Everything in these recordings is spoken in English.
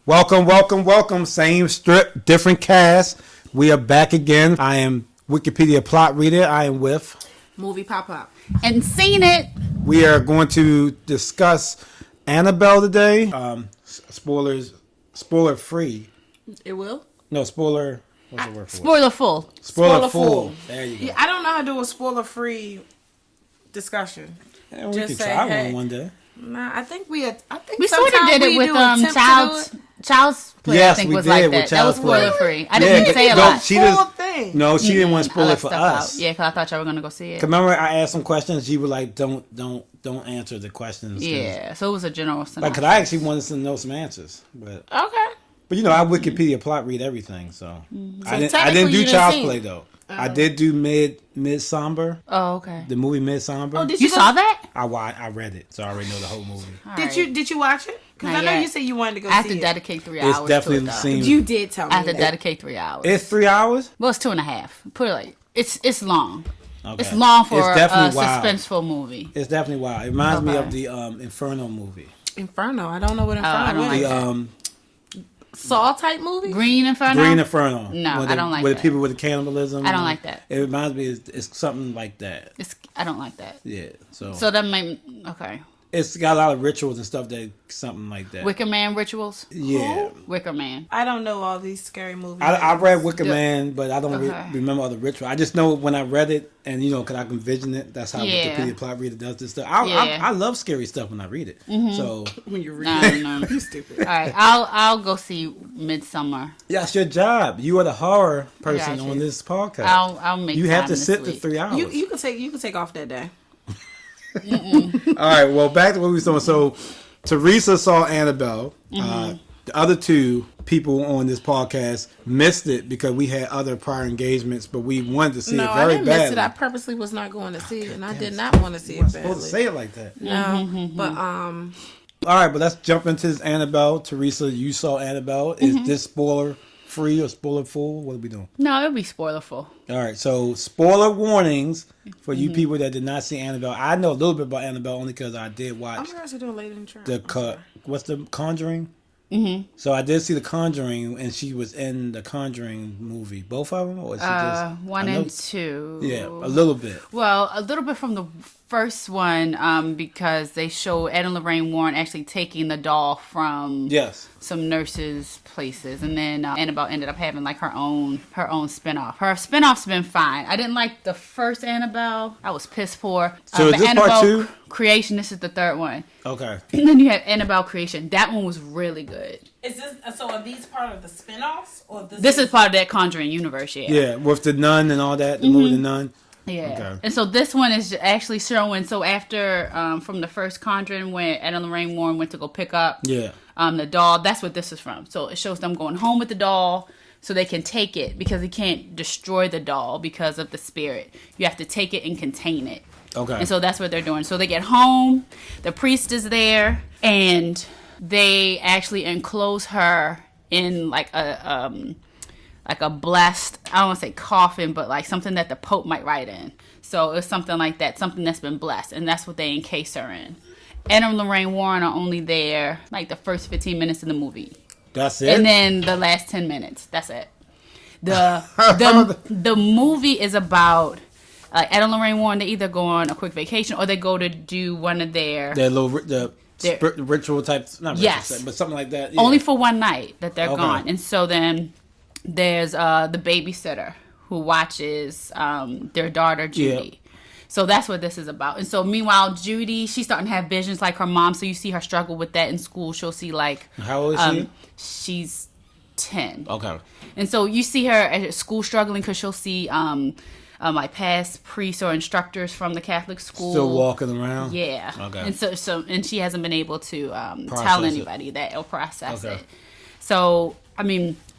Welcome. Same strip, different cast. We are back again. I am Wikipedia plot reader. I am with Movie Pop. And SeenIt. We are going to discuss Annabelle today. Spoiler free. It will? No, spoiler. What's the word for Spoiler full. Spoiler full. There you go. Yeah, I don't know how to do a spoiler free discussion. Yeah, we can try one day. Nah, I think we sort of did it with Child's Play. Yes, I think we was did like with that. That was Child's Play. spoiler free. I didn't say a lot. She didn't want to spoil it for us. Yeah, because I thought y'all were gonna go see it. Remember, I asked some questions. She was like, "Don't answer the questions." Yeah, so it was a general synopsis. Like, cause I actually wanted to know some answers, but okay. But I Wikipedia plot read everything, so, So I didn't do Child's Play though. I did do Midsummer. Oh, okay. The movie Midsummer. Oh, did you saw that? I read it, so I already know the whole movie. Did you watch it? Because I know you said you wanted to go see it. I have to dedicate 3 hours. It's definitely to it, You did tell me. I have to dedicate 3 hours. It's 3 hours. Well, it's 2.5. Put it like it's long. Okay. It's long for a wild. suspenseful movie. It's definitely wild. It reminds me of the Inferno movie. Inferno. I don't know what Inferno is. Like Saw type movie? Green Inferno? No, I don't like that. With the people with the cannibalism. I don't like that. It reminds me, it's something like that. I don't like that. Yeah, so that might, okay. It's got a lot of rituals and stuff something like that. Wicker Man rituals? Yeah. Wicker Man. I don't know all these scary movies. I read Wicker Man, but I don't remember all the rituals. I just know when I read it, and because I can envision it, that's how Wikipedia plot reader does this stuff. I love scary stuff when I read it. Mm-hmm. So when you read it, no. you stupid. All right, I'll go see Midsummer. Yeah, it's your job. You are the horror person on this podcast. I'll make. You have to sit the 3 hours. You can take off that day. All right, well, back to what we were doing. So, Teresa saw Annabelle. Mm-hmm. The other two people on this podcast missed it because we had other prior engagements, but we wanted to see it very badly. No, I didn't miss it. I purposely was not going to see it, and I did not want to see it badly. Supposed to say it like that. No, but All right, but let's jump into this Annabelle. Teresa, you saw Annabelle. Is this spoiler free or spoiler full? What are we doing? No, it'll be spoilerful. All right, so spoiler warnings for you people that did not see Annabelle. I know a little bit about Annabelle only because I did watch. I'm sure doing later in the the cut. What's the Conjuring? Mm-hmm. So I did see the Conjuring, and she was in the Conjuring movie. Both of them, or is she just 1 and 2? Yeah, a little bit. Well, a little bit from the first one, because they show Ed and Lorraine Warren actually taking the doll from some nurses' places, and then Annabelle ended up having like her own spinoff. Her spinoff's been fine. I didn't like the first Annabelle. I was piss poor. So is this Annabelle part 2? Creation. This is the third one. Okay. And then you have Annabelle Creation. That one was really good. Is this so? Are these part of the spinoffs, or this is part of that Conjuring universe? Yeah. Yeah, with the nun and all that. The movie The Nun. Yeah. Okay. And so this one is actually showing. So after from the first Conjuring, when Ed and Lorraine Warren went to go pick up the doll, that's what this is from. So it shows them going home with the doll, so they can take it because they can't destroy the doll because of the spirit. You have to take it and contain it. Okay. And so that's what they're doing. So they get home, the priest is there, and they actually enclose her in like a blessed, I don't want to say coffin, but like something that the Pope might write in. So it's something like that, something that's been blessed, and that's what they encase her in. Ed and Lorraine Warren are only there like the first 15 minutes of the movie. That's it? And then the last 10 minutes. That's it. The movie is about Ed and Lorraine Warren. They either go on a quick vacation or they go to do one of their little ritual type, not ritual, but something like that. Yeah. Only for one night that they're gone. And so then there's the babysitter who watches their daughter Judy. Yeah. So that's what this is about. And so meanwhile, Judy, she's starting to have visions like her mom. So you see her struggle with that in school. She'll see like... How old is she? She's 10. Okay. And so you see her at school struggling because she'll see like past priests or instructors from the Catholic school. Still walking around? Yeah. Okay. And so and she hasn't been able to tell anybody that or process it. So,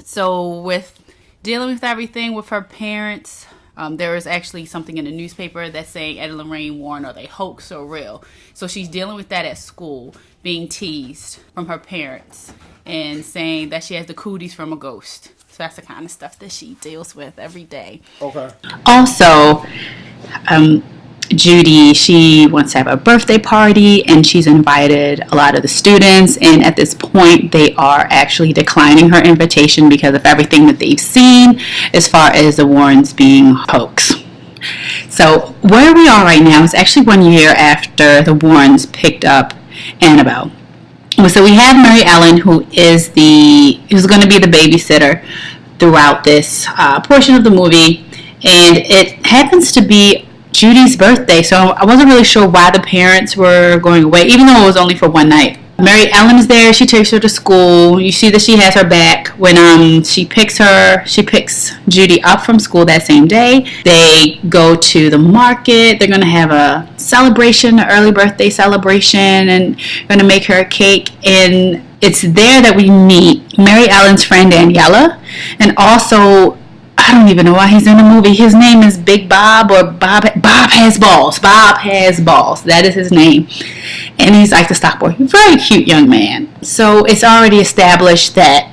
so with dealing with everything with her parents... there is actually something in the newspaper that's saying Ed and Lorraine Warren, are they hoax or real? So she's dealing with that at school, being teased from her parents and saying that she has the cooties from a ghost. So that's the kind of stuff that she deals with every day. Okay. Also, Judy, she wants to have a birthday party, and she's invited a lot of the students, and at this point they are actually declining her invitation because of everything that they've seen as far as the Warrens being hoax. So where we are right now is actually 1 year after the Warrens picked up Annabelle. So we have Mary Ellen, who's going to be the babysitter throughout this portion of the movie, and it happens to be Judy's birthday, so I wasn't really sure why the parents were going away, even though it was only for one night. Mary Ellen is there. She takes her to school. You see that she has her back when she picks Judy up from school that same day. They go to the market. They're going to have a celebration, an early birthday celebration, and going to make her a cake. And it's there that we meet Mary Ellen's friend Daniela, and also, I don't even know why he's in the movie. His name is Big Bob, or Bob Has Balls. Bob Has Balls. That is his name. And he's like the stock boy. Very cute young man. So it's already established that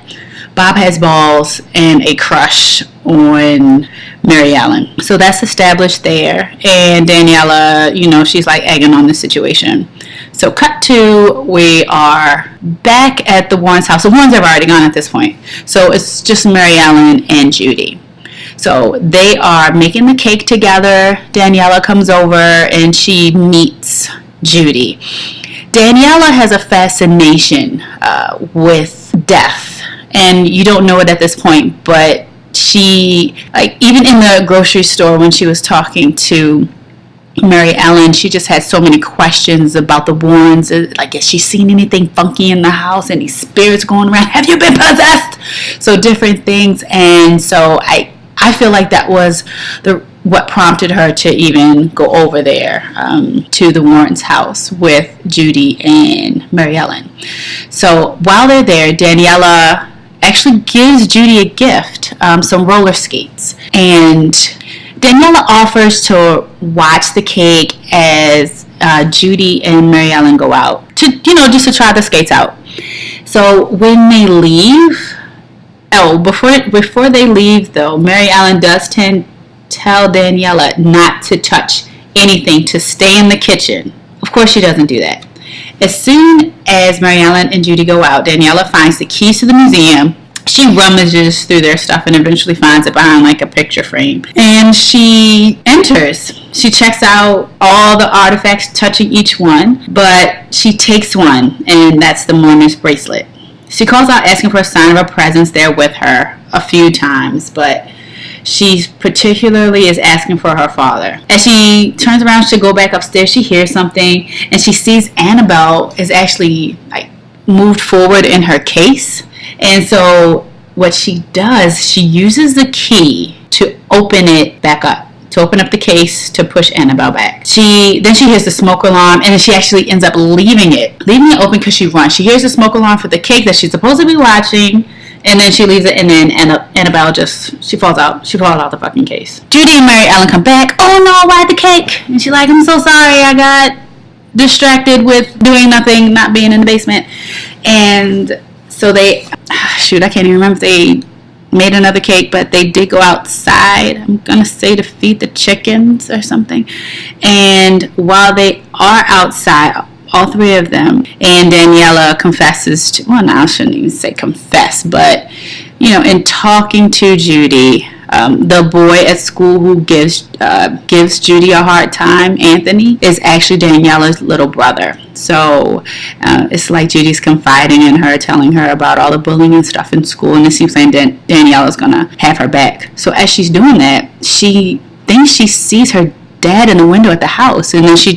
Bob has balls and a crush on Mary Ellen. So that's established there. And Daniela, she's like egging on the situation. So cut to, we are back at the Warrens' house. The Warrens have already gone at this point. So it's just Mary Ellen and Judy. So they are making the cake together. Daniela comes over and she meets Judy. Daniela has a fascination with death, and you don't know it at this point, but she, even in the grocery store when she was talking to Mary Ellen, she just had so many questions about the Warrens. Like, has she seen anything funky in the house? Any spirits going around? Have you been possessed? So different things. And so I feel like that was what prompted her to even go over there to the Warrens' house with Judy and Mary Ellen. So while they're there, Daniela actually gives Judy a gift, some roller skates. And Daniela offers to watch the cake as Judy and Mary Ellen go out to, just to try the skates out. So when they leave, before they leave though, Mary Ellen does tell Daniela not to touch anything, to stay in the kitchen. Of course she doesn't do that. As soon as Mary Ellen and Judy go out, Daniela finds the keys to the museum. She rummages through their stuff and eventually finds it behind like a picture frame. And she enters. She checks out all the artifacts, touching each one, but she takes one, and that's the mourner's bracelet. She calls out asking for a sign of her presence there with her a few times, but she particularly is asking for her father. As she turns around to go back upstairs, she hears something, and she sees Annabelle is actually moved forward in her case. And so what she does, she uses the key to open it back up, to open up the case to push Annabelle back. Then she hears the smoke alarm, and then she actually ends up leaving it open because she runs. She hears the smoke alarm for the cake that she's supposed to be watching, and then she leaves it, and then Annabelle she falls out. She falls out the fucking case. Judy and Mary Ellen come back. Oh no, why the cake? And she's like, I'm so sorry, I got distracted with doing nothing, not being in the basement. And so I can't even remember if they made another cake, but they did go outside, I'm gonna say, to feed the chickens or something. And while they are outside, all three of them, and Daniela confesses to, I shouldn't even say confess, but in talking to Judy, the boy at school who gives Judy a hard time, Anthony, is actually Daniela's little brother. So it's like Judy's confiding in her, telling her about all the bullying and stuff in school, and it seems like Daniela's gonna have her back. So as she's doing that, she thinks she sees her dad in the window at the house, and then she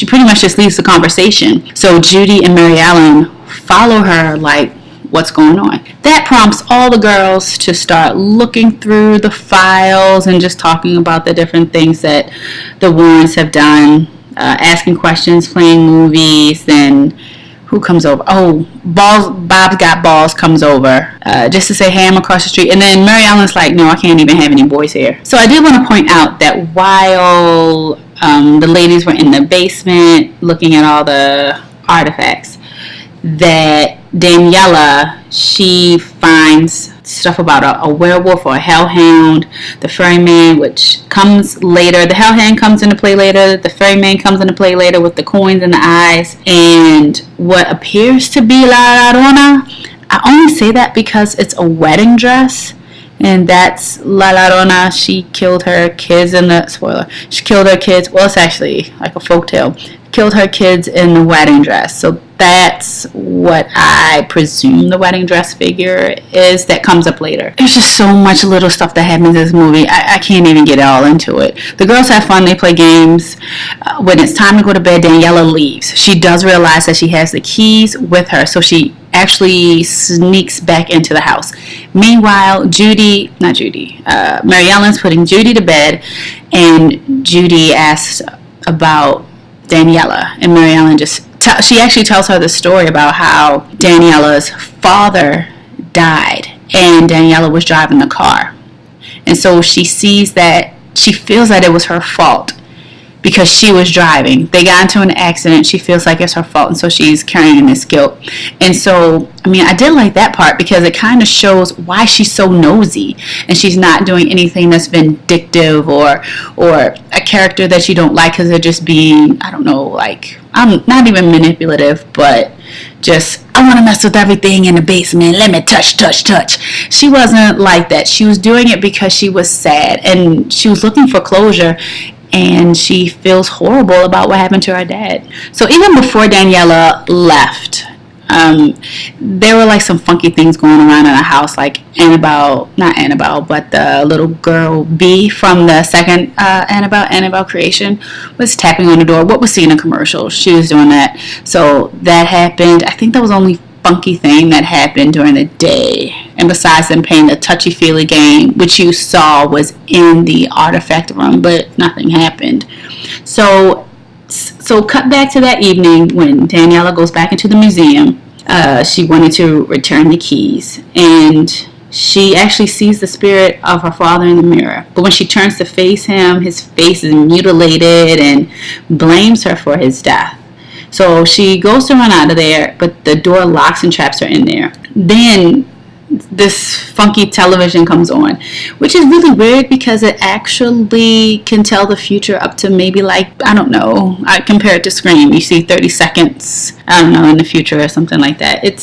pretty much just leaves the conversation. So Judy and Mary Ellen follow her like, what's going on? That prompts all the girls to start looking through the files and just talking about the different things that the Warrens have done, asking questions, playing movies. Then who comes over? Oh, Bob's Got Balls comes over just to say, hey, I'm across the street. And then Mary Ellen's like, no, I can't even have any boys here. So I did want to point out that while the ladies were in the basement looking at all the artifacts, that Daniela, she finds stuff about a werewolf or a hellhound, the ferryman, which comes later. The hellhound comes into play later. The ferryman comes into play later with the coins in the eyes. And what appears to be La Llorona, I only say that because it's a wedding dress. And that's La Llorona. She killed her kids in the, spoiler, she killed her kids, well, it's actually like a folktale, killed her kids in the wedding dress. So that's what I presume the wedding dress figure is that comes up later. There's just so much little stuff that happens in this movie. I can't even get all into it. The girls have fun. They play games. When it's time to go to bed, Daniela leaves. She does realize that she has the keys with her, so she actually sneaks back into the house. Meanwhile, Mary Ellen's putting Judy to bed, and Judy asks about Daniela, and Mary Ellen she actually tells her the story about how Daniela's father died and Daniela was driving the car. And so she feels that it was her fault because she was driving. They got into an accident. She feels like it's her fault, and so she's carrying this guilt. And so, I did like that part because it kind of shows why she's so nosy, and she's not doing anything that's vindictive or a character that you don't like because they're just being, I don't know, like, I'm not even manipulative, but just, I want to mess with everything in the basement. Let me touch. She wasn't like that. She was doing it because she was sad, and she was looking for closure, and she feels horrible about what happened to her dad. So even before Daniela left, there were like some funky things going around in the house, like not Annabelle, but the little girl B from the second Annabelle creation was tapping on the door. What was seen in commercials, she was doing that. So that happened. I think that was only funky thing that happened during the day. And besides them playing the touchy-feely game, which you saw was in the artifact room, but nothing happened. So cut back to that evening when Daniela goes back into the museum. She wanted to return the keys, and she actually sees the spirit of her father in the mirror. But when she turns to face him, his face is mutilated and blames her for his death. So she goes to run out of there, but the door locks and traps her in there. Then this funky television comes on, which is really weird because it actually can tell the future up to maybe, like, I don't know, I compare it to Scream. You see 30 seconds, I don't know, in the future or something like that. It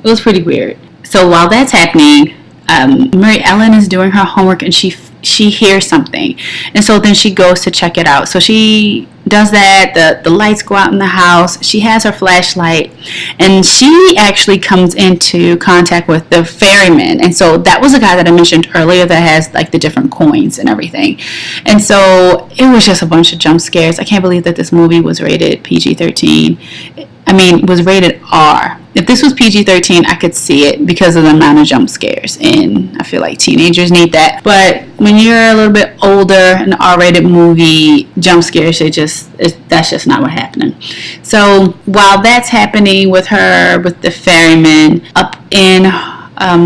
was pretty weird. So while that's happening, Mary Ellen is doing her homework, and she hears something, and so then she goes to check it out. So she does that. The lights go out in the house. She has her flashlight, and she actually comes into contact with the ferryman. And so that was a guy that I mentioned earlier that has like the different coins and everything. And so it was just a bunch of jump scares. I can't believe that this movie was rated PG-13. It was rated R. If this was PG-13, I could see it because of the amount of jump scares, and I feel like teenagers need that. But when you're a little bit older, an R-rated movie, jump scares, that's just not what's happening. So while that's happening with her, with the ferryman, up in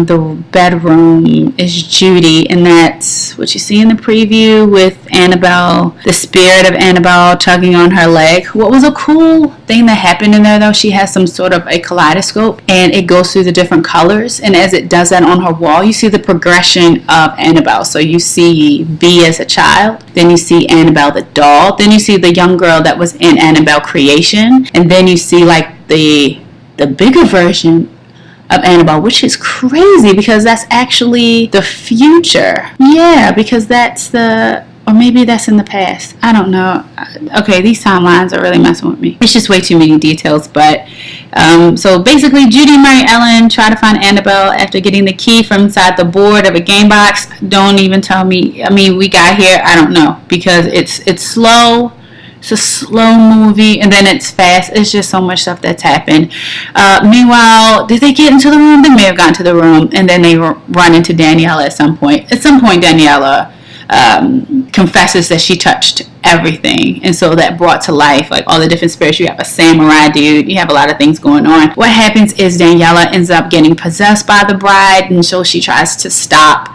the bedroom is Judy, and that's what you see in the preview with Annabelle, the spirit of Annabelle tugging on her leg. What was a cool thing that happened in there, though, she has some sort of a kaleidoscope, and it goes through the different colors, and as it does that on her wall, you see the progression of Annabelle. So you see B as a child, then you see Annabelle the doll, then you see the young girl that was in Annabelle creation, and then you see like the bigger version of Annabelle, which is crazy because that's actually the future. Yeah, because or maybe that's in the past. I don't know. Okay, these timelines are really messing with me. It's just way too many details. But so basically, Judy and Mary Ellen try to find Annabelle after getting the key from inside the board of a game box. Don't even tell me. We got here. I don't know, because it's slow. It's a slow movie, and then it's fast. It's just so much stuff that's happened. Meanwhile, did they get into the room? They may have gotten to the room, and then they run into Daniela at some point. At some point, Daniela confesses that she touched everything, and so that brought to life like all the different spirits. You have a samurai dude, you have a lot of things going on. What happens is Daniela ends up getting possessed by the bride, and so she tries to stop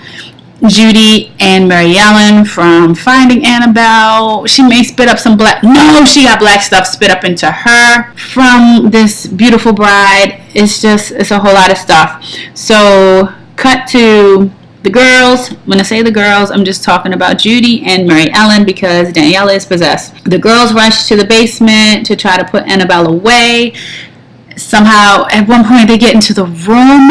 Judy and Mary Ellen from finding Annabelle. She may spit up some black. No, she got black stuff spit up into her from this beautiful bride. It's a whole lot of stuff. So cut to the girls. When I say the girls, I'm just talking about Judy and Mary Ellen because Daniela is possessed. The girls rush to the basement to try to put Annabelle away. Somehow, at one point, they get into the room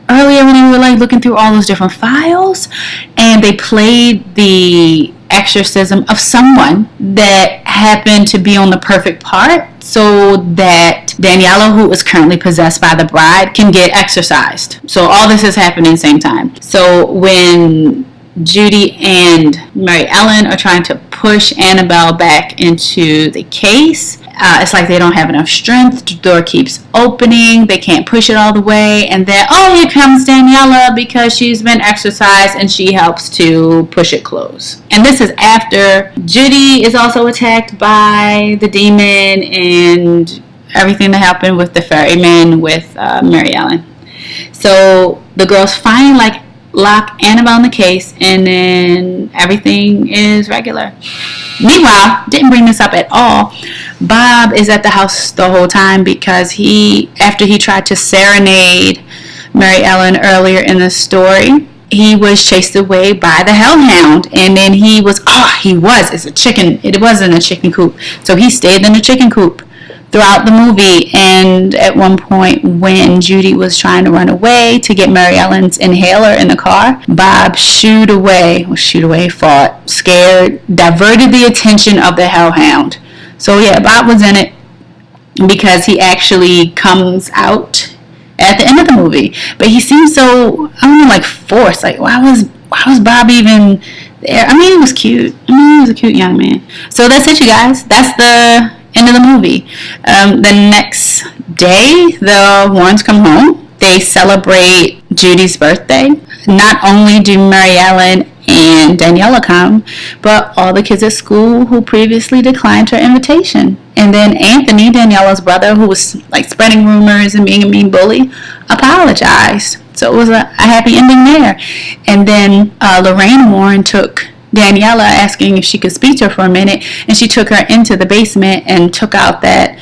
earlier when they were like looking through all those different files, and they played the exorcism of someone that happened to be on the perfect part so that Daniela, who is currently possessed by the bride, can get exorcised. So all this is happening at the same time. So when Judy and Mary Ellen are trying to push Annabelle back into the case, it's like they don't have enough strength. The door keeps opening. They can't push it all the way. And then, here comes Daniela because she's been exorcised and she helps to push it closed. And this is after Judy is also attacked by the demon and everything that happened with the ferryman with Mary Ellen. So the girls finally lock Annabelle in the case, and then everything is regular. Meanwhile, didn't bring this up at all, Bob is at the house the whole time because after he tried to serenade Mary Ellen earlier in the story, he was chased away by the hellhound, and then it wasn't a chicken coop, so he stayed in the chicken coop throughout the movie. And at one point when Judy was trying to run away to get Mary Ellen's inhaler in the car, Bob fought, scared, diverted the attention of the hellhound. So yeah, Bob was in it because he actually comes out at the end of the movie, but he seems so, forced. Like, why was Bob even there? I mean, he was cute. He was a cute young man. So that's it, you guys. That's the end of the movie. The next day, the Warrens come home. They celebrate Judy's birthday. Not only do Mary Ellen and Daniela come, but all the kids at school who previously declined her invitation. And then Anthony, Daniela's brother, who was spreading rumors and being a mean bully, apologized. So it was a happy ending there. And then Lorraine Warren took Daniela, asking if she could speak to her for a minute, and she took her into the basement and took out that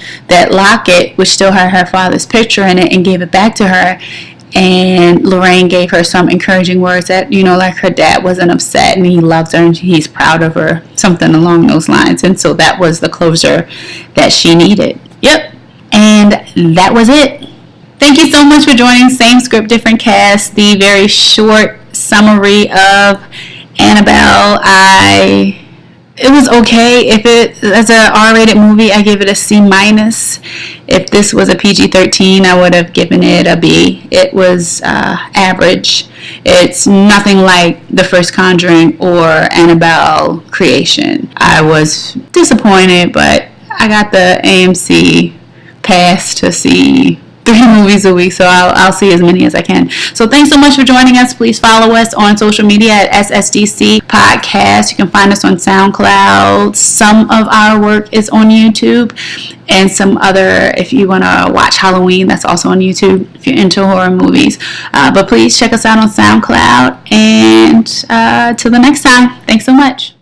locket, which still had her father's picture in it, and gave it back to her. And Lorraine gave her some encouraging words that, her dad wasn't upset and he loves her and he's proud of her, something along those lines. And so that was the closure that she needed. Yep. And that was it. Thank you so much for joining Same Script, Different Cast, the very short summary of Annabelle. It was okay. If it as an R-rated movie, I give it a C-. If this was a PG-13, I would have given it a B. It was average. It's nothing like the first Conjuring or Annabelle Creation. I was disappointed, but I got the AMC pass to see 3 movies a week, so I'll see as many as I can. So thanks so much for joining us. Please follow us on social media at SSDC Podcast. You can find us on SoundCloud. Some of our work is on YouTube, and some other, if you want to watch Halloween, that's also on YouTube if you're into horror movies. But please check us out on SoundCloud, and till the next time, thanks so much.